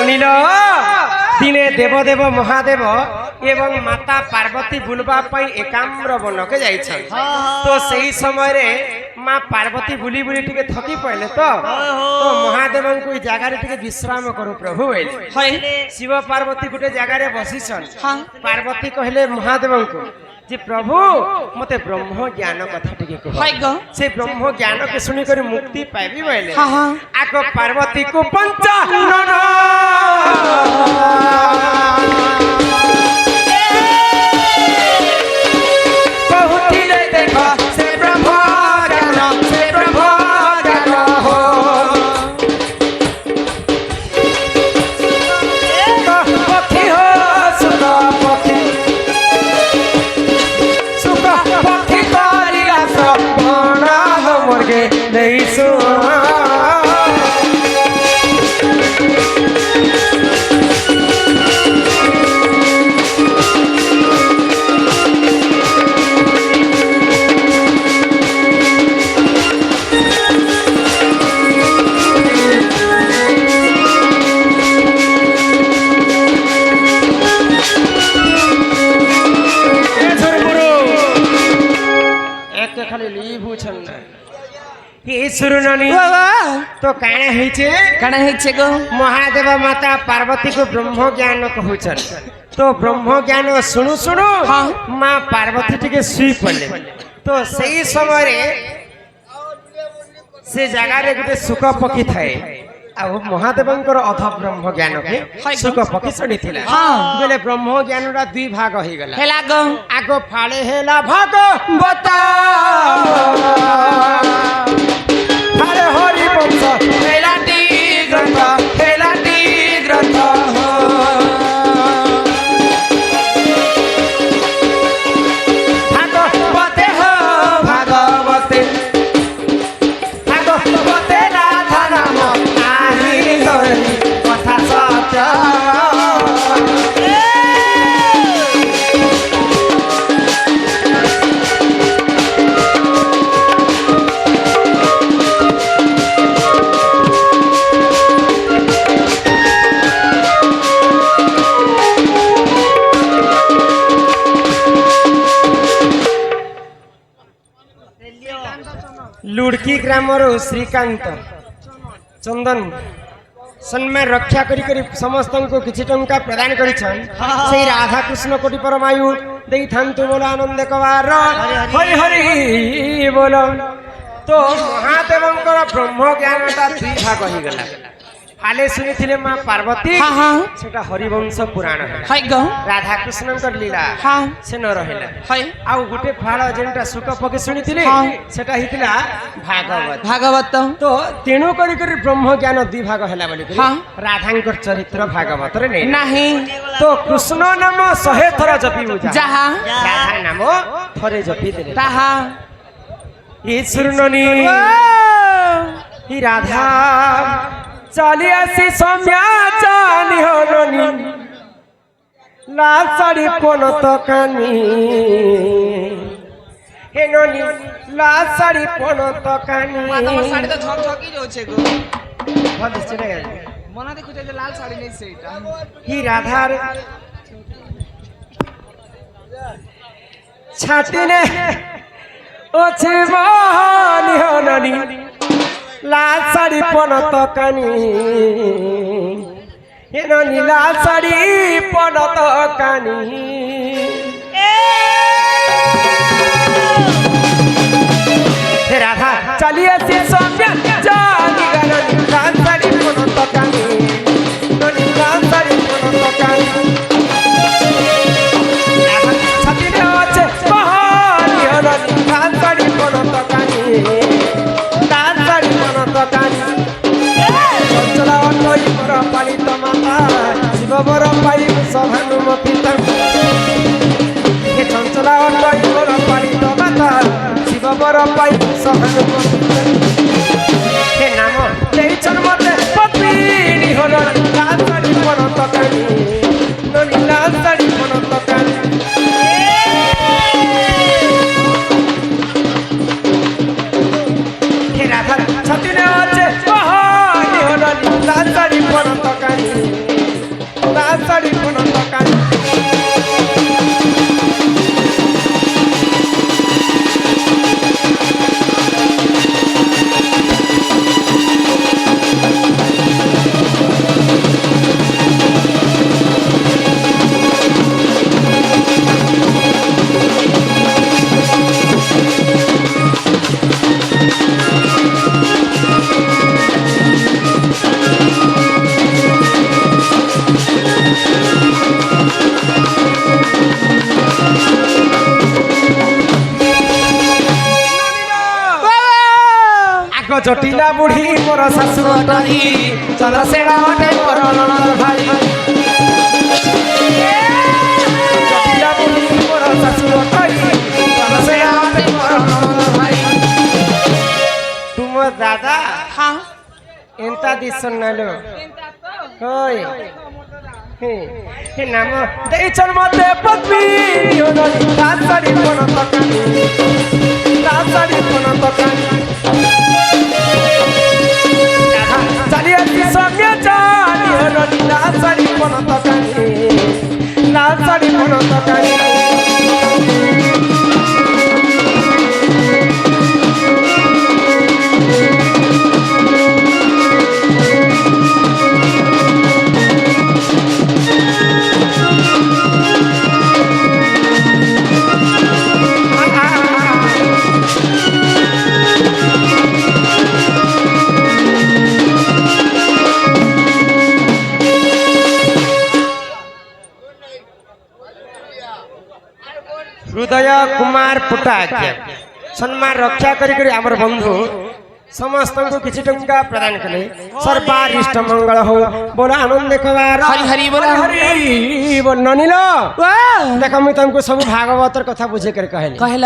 শুনিল দিনে দেবদেব মহাদেব এবং মাতা পার্বতী বুলবা পাই একাম্র বনকে যাইছেন তো সেই সময় মা পার্বতী বুলি বুলি টিকে থকি পড়লে তো মহাদেবଙ୍କୁ এই জায়গায় টিকে বিশ্রাম করু প্রভু বলে শিব পার্বতী গোটে জায়গায় বসিছন পার্বতী কহিলে মহাদেবଙ୍କୁ যে প্রভু মতে ব্রহ্ম জ্ঞান কথা টিকে কহ সে ব্রহ্ম জ্ঞান কে শুনি করে মুক্তি পাইবি বলে আগ পার্বতী কো পঞ্চানন বহুতিলে দেখ সে ব্রহ্ম জ্ঞান সে ব্রহ্ম জ্ঞান হো পক্ষী হো সুখ পক্ষী সুখ পক্ষী করিলা শ্রবণ মোরগে নেই तो काना गो महादेव माता पार्वती को ब्रह्म ज्ञान कहूचन तो ब्रह्म ज्ञान सुनु सुनु माँ पार्वती टिके सुई पड़े तो सही समय से जगह रे गोटे सुख पक्षी थाए महादेवंकर अध ब्रह्म ज्ञान के सुख पक्षी शुणी बोले ब्रह्म ज्ञान दुई भाग हो गला आग फाड़े हेला भाग बता हरे हरि वंश हेलाटी ग्रंथ भागवते हो भागवते भागवते राधा नाम आही कथा सत्य लुड़की ग्रामर श्रीकांत चंदन सम्मान रक्षा करी समस्त को किसी टंका प्रदान कर राधा कृष्ण कोटि परमायु दे थांतु बोलो आनंद कवार हरि हरि बोलो तो महादेवंकर ब्रह्म ज्ञान दुई भाग हो गला हाले सुनी थिले मां पार्वती सेटा हरिवंश पुराण राधा कृष्ण लीला से न रहिला आउ गुटे फाळ जेनटा सुख पके सुनी थिले सेटा हितिला भागवत तो तेणु करी ब्रह्म ज्ञान दुई भाग हैला बोली राधांकर चरित्र भागवत रे नहीं तो कृष्ण नाम 100 थर जपी जहा राधा नाम थरे जपी देले ताहा ई सुरननी ई राधा चली आसी सम्या जानी होनी लाल साड़ी कोन तो कानी हे ननी लाल साड़ी कोन तो कानी साड़ी तो झकझकी जोछे गो भल दिसते ना मना देखु जे लाल साड़ी नहीं सेटा ही राधार छाती ने ओछे मानी होनी लाल साड़ी पन तो कानी लाल साड़ी पन तो कानी राधा चलिए सम्या जानी गानी लाल साड़ी पन तो कानी लाल साड़ी पन तो कानी छाती ने अच्छे महानी होनी लाल साड़ी पन तो कानी चंचला बर पालित माता शिव बर पाई सभानुमती चंचला बर पालित माता शिव बर पाई सभानुमती नाम मते पत्नी हल लाल साड़ी पन तकानी लाल साड़ी पन तकानी राधा छती ने अच्छे लाल साड़ी पन तकानी ଶାଶୁର ଟଇ ଚନ୍ଦ୍ରସେନା ଅଟେ ମୋର ନଣନ୍ଦ ଭାଇ ଜଟିଲା ବୁଲୁଛି ମୋର ଶାଶୁର ଟଇ ଚନ୍ଦ୍ରସେନା ଅଟେ ମୋର ନଣନ୍ଦ ଭାଇ ତୁମ ଦାଦା হ্যাঁ ଏନ୍ତା ଦିଶନ୍ ନାଲୋ ହୋଇ हे नाम ଦେଇଛନ୍ ମତେ ପଦ୍ମୀ ତାସାଡ଼ି ପଣ ତକାନି ତାସାଡ଼ି ପଣ ତକାନି ଚାଲି ଆସି ସୌମ୍ୟ ଚାଲି ହରଣି ତାସାଡ଼ି ପଣ ତକାନି ତାସାଡ଼ି ପଣ ତକାନି हृदय कुमार पुटाज्ञा सम्मान रक्षा करी आमर बंधु समस्त को किसी टंका प्रदान कले सर्वारिष्ट मंगल हो बोला आनंद देखबार हरि हरि बोला हरि बोल ननिलो देख मुई तुमको सब भागवतर कथा बुझे कर कहले